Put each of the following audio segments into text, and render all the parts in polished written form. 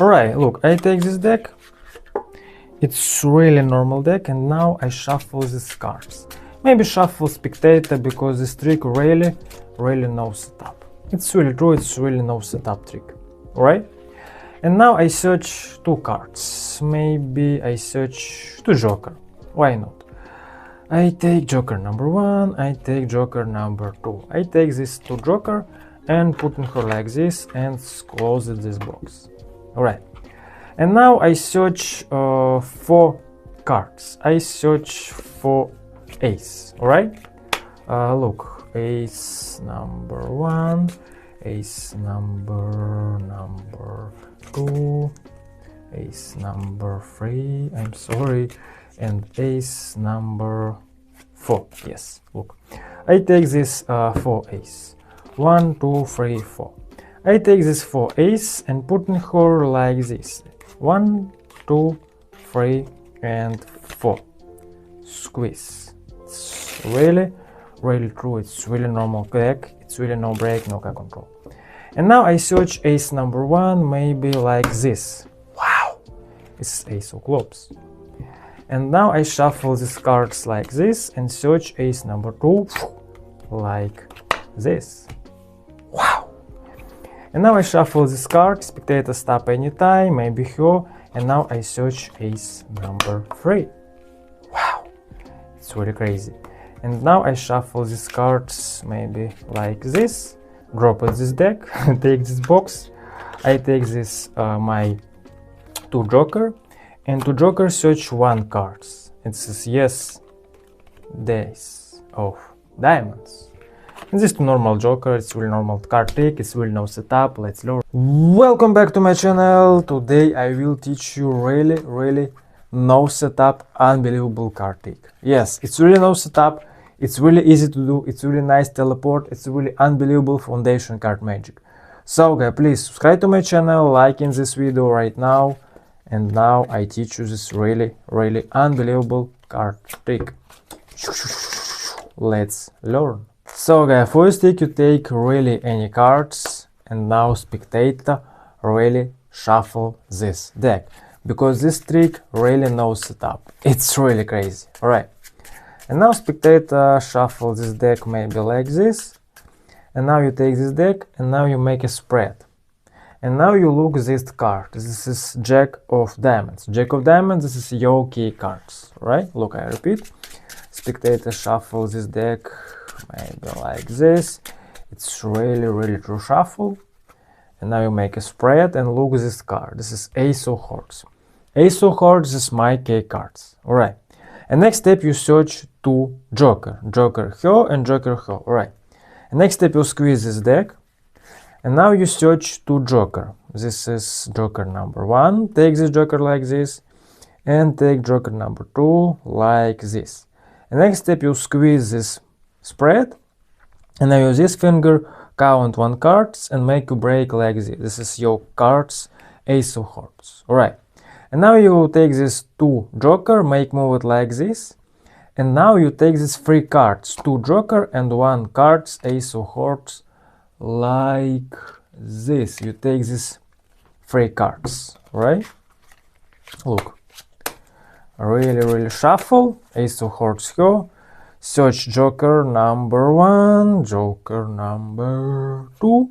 Alright, look, I take this deck. It's really normal deck, and now I shuffle these cards. Maybe shuffle spectator, because this trick really no setup. It's really true, it's really no setup trick. Alright? And now I search two cards. Maybe I search two joker. Why not? I take joker number 1, I take joker number 2. I take this two joker and putting her like this and close this box. Alright. And now I search for cards. I search for ace. Alright? Look, ace number 1, ace number 2, ace number 3, I'm sorry, and ace number 4. Yes, look. I take this 4 ace. 1, 2, 3, 4. I take this 4 ace and putting her like this. 1, 2, 3, and 4. Squeeze. It's really true. It's really normal deck. It's really no break, no card control. And now I search ace number 1, maybe like this. Wow! It's ace of clubs. And now I shuffle these cards like this and search ace number 2 like this. Wow! And now I shuffle this card, spectator stop anytime, maybe her, and now I search ace number 3. Wow! It's really crazy. And now I shuffle these cards maybe like this, drop at this deck, take this box, I take this my two joker, and to joker search one cards. It says yes, days of diamonds. And this is normal joker, it's really normal card trick, it's really no setup, let's learn. Welcome back to my channel. Today I will teach you really no setup, unbelievable card trick. Yes, it's really no setup, it's really easy to do, it's really nice teleport, it's really unbelievable foundation card magic. So guys, please subscribe to my channel, like in this video right now, and now I teach you this really unbelievable card trick. Let's learn. So guys, first trick, you take really any cards, and now spectator really shuffle this deck, because this trick really no setup. It's really crazy. Alright. And now spectator shuffle this deck maybe like this, and now you take this deck and now you make a spread. And now you look this card. This is Jack of Diamonds. Jack of Diamonds, this is your key cards, right? Look, I repeat. Spectator shuffle this deck maybe like this. It's really true shuffle. And now you make a spread and look this card. This is Ace of Hearts. Ace of Hearts is my key cards. Alright. And next step you search two joker. Joker her and joker her. Alright. And next step you squeeze this deck. And now you search two joker. This is joker number 1. Take this joker like this. And take joker number 2 like this. And next step you squeeze this spread. And now use this finger, count 1 cards and make a break like this. This is your cards, Ace of Hearts. Alright. And now you take this 2 joker, make move it like this. And now you take these 3 cards, 2 joker and 1 cards, Ace of Hearts, like this. You take these 3 cards, right? Look. Really shuffle, Ace of Hearts here. Search joker number 1, joker number 2.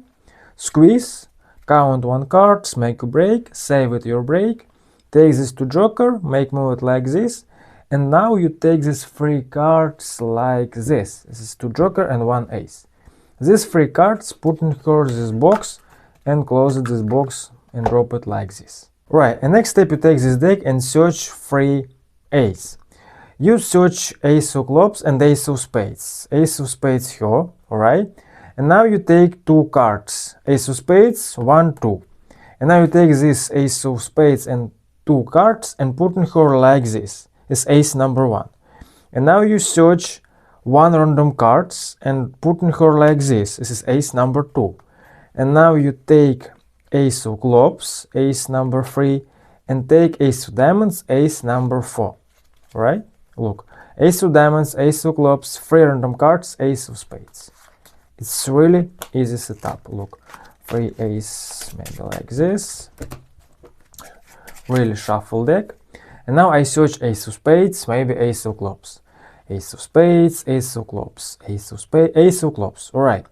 Squeeze, count 1 cards, make a break, save it your break. Take this to joker, make move it like this, and now you take these 3 cards like this. This is 2 joker and 1 ace. These 3 cards put in her this box and close this box and drop it like this. Right, and next step you take this deck and search 3 ace. You search Ace of Clubs and Ace of Spades. Ace of Spades here, alright? And now you take 2 cards. Ace of Spades, 1, 2. And now you take this Ace of Spades and 2 cards and put in her like this. It's ace number 1. And now you search 1 random cards and put in her like this. This is ace number 2. And now you take Ace of Clubs, ace number 3, and take Ace of Diamonds, ace number 4. Right? Look. Ace of Diamonds, Ace of Clubs, 3 random cards, Ace of Spades. It's really easy setup. Look. 3 ace, maybe like this. really shuffle deck. And now I search ace of spades, maybe ace of clubs. Ace of spades, ace of clubs, ace of spades, ace of clubs. Alright.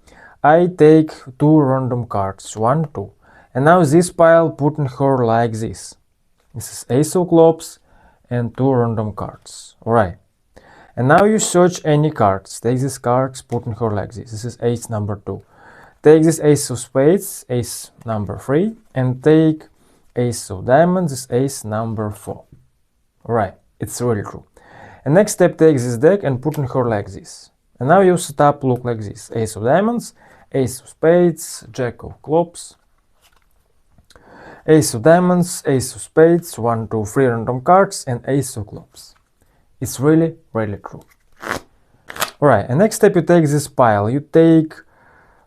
I take 2 random cards, 1, 2. And now this pile putting her like this. This is ace of clubs and 2 random cards. Alright. And now you search any cards. Take these cards, putting her like this. This is ace number 2. Take this ace of spades, ace number 3, and take ace of diamonds, this ace number 4. Alright, it's really true. And next step, take this deck and put in her like this. And now your setup look like this. Ace of diamonds, ace of spades, jack of clubs, ace of diamonds, ace of spades, 1, 2, 3 random cards, and ace of clubs. It's really, really true. Alright, and next step, you take this pile. You take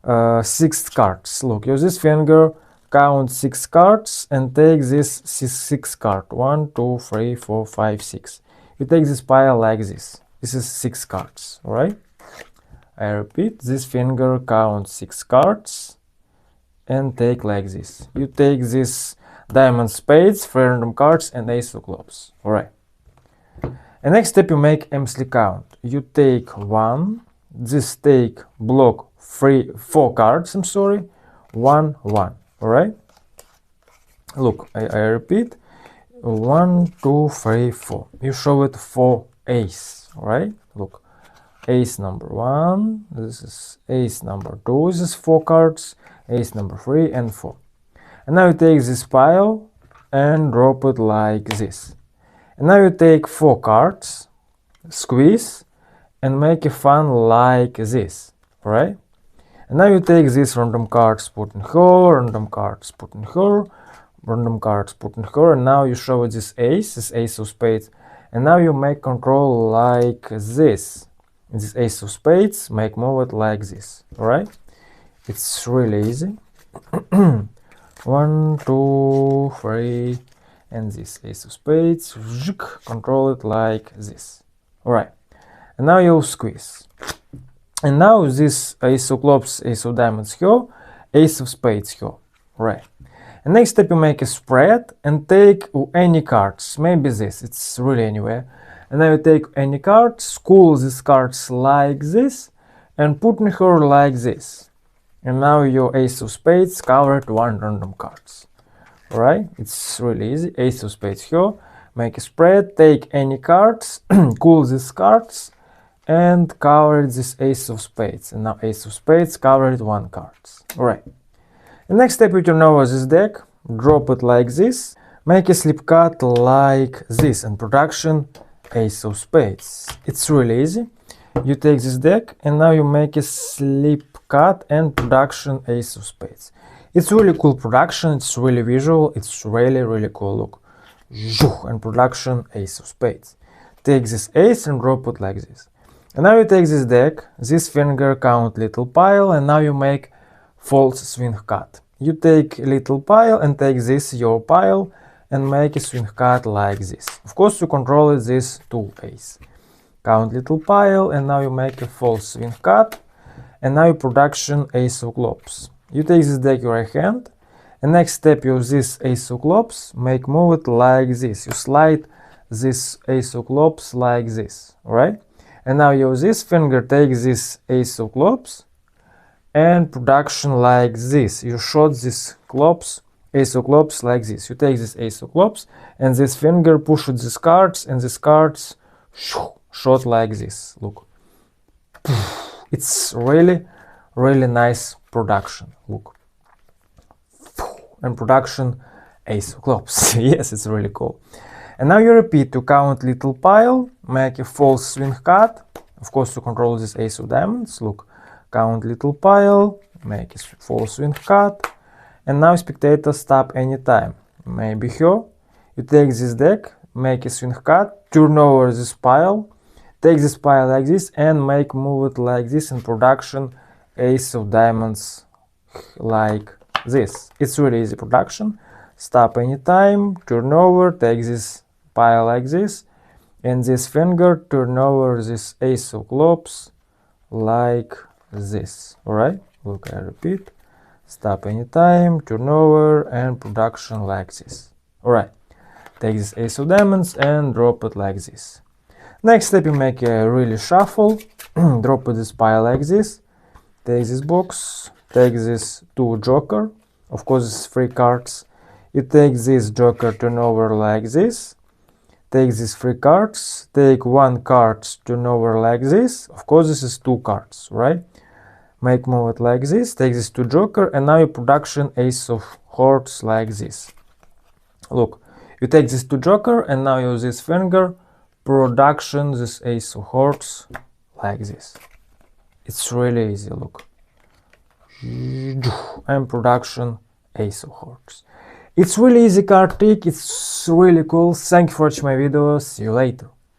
6 cards. Look, use this finger, count 6 cards and take this 6 card. 1, 2, 3, 4, 5, 6. You take this pile like this. This is 6 cards, alright? I repeat, this finger count 6 cards and take like this. You take this diamond, spades, 3 random cards and ace of clubs, alright? And next step, you make empty count. You take 1, this take block 4 cards, 1, 1, alright? Look, I repeat, 1, 2, 3, 4. You show it 4 ace, alright? Look, ace number 1, this is ace number 2, this is 4 cards, ace number 3 and 4. And now you take this pile and drop it like this. And now you take 4 cards, squeeze, and make a fun like this, alright? And now you take these random cards, put in her, random cards, put in her, random cards, put in her, and now you show it this ace of spades, and now you make control like this. And this ace of spades, make move it like this, alright? It's really easy. 1, 2, 3, and this ace of spades, control it like this, alright? And now you squeeze. And now this ace of clubs, ace of diamonds here, ace of spades here, right? And next step, you make a spread and take any cards, maybe this, it's really anywhere. And now you take any cards, school these cards like this, and put in her like this. And now your ace of spades covered 1 random cards, alright? It's really easy, ace of spades here, make a spread, take any cards, cool these cards, and covered this ace of spades. And now ace of spades covered 1 card. Alright. The next step, you turn over this deck, drop it like this, make a slip cut like this, and production ace of spades. It's really easy. You take this deck and now you make a slip cut and production ace of spades. It's really cool production, it's really visual, it's really, really cool. Look. And production ace of spades. Take this ace and drop it like this. And now you take this deck, this finger count little pile, and now you make false swing cut. You take little pile and take this your pile and make a swing cut like this. Of course, you control it this 2 ace. Count little pile and now you make a false swing cut. And now you production ace of clubs. You take this deck your right hand, and next step use this ace of clubs, make move it like this. You slide this ace of clubs like this, alright? And now use this finger, take this ace of clubs and production like this. You shot this clubs, ace of clubs like this. You take this ace of clubs and this finger push these cards and these cards shot like this. Look. It's really, really nice production. Look. And production ace of clubs. Yes, it's really cool. And now you repeat to count little pile, make a false swing cut. Of course, to control this ace of diamonds. Look, count little pile, make a false swing cut. And now spectator stop anytime. Maybe here. You take this deck, make a swing cut, turn over this pile, take this pile like this and make move it like this in production ace of diamonds like this. It's really easy production. Stop anytime, turn over, take this pile like this, and this finger turn over this ace of clubs like this. Alright? Look, I repeat. Stop anytime, turn over, and production like this. Alright. take this ace of diamonds and drop it like this. Next step, you make a really shuffle, drop this pile like this, take this box, take this 2 joker, of course it's 3 cards, you take this joker, turn over like this, take these 3 cards, take 1 card, turn over like this, of course this is 2 cards, right? Make move it like this, take this 2 joker, and now your production ace of hearts like this. Look, you take this 2 joker and now use this finger, production this ace of hearts like this. It's really easy, look. And production ace of hearts. It's really easy card trick, it's really cool. Thank you for watching my video, see you later.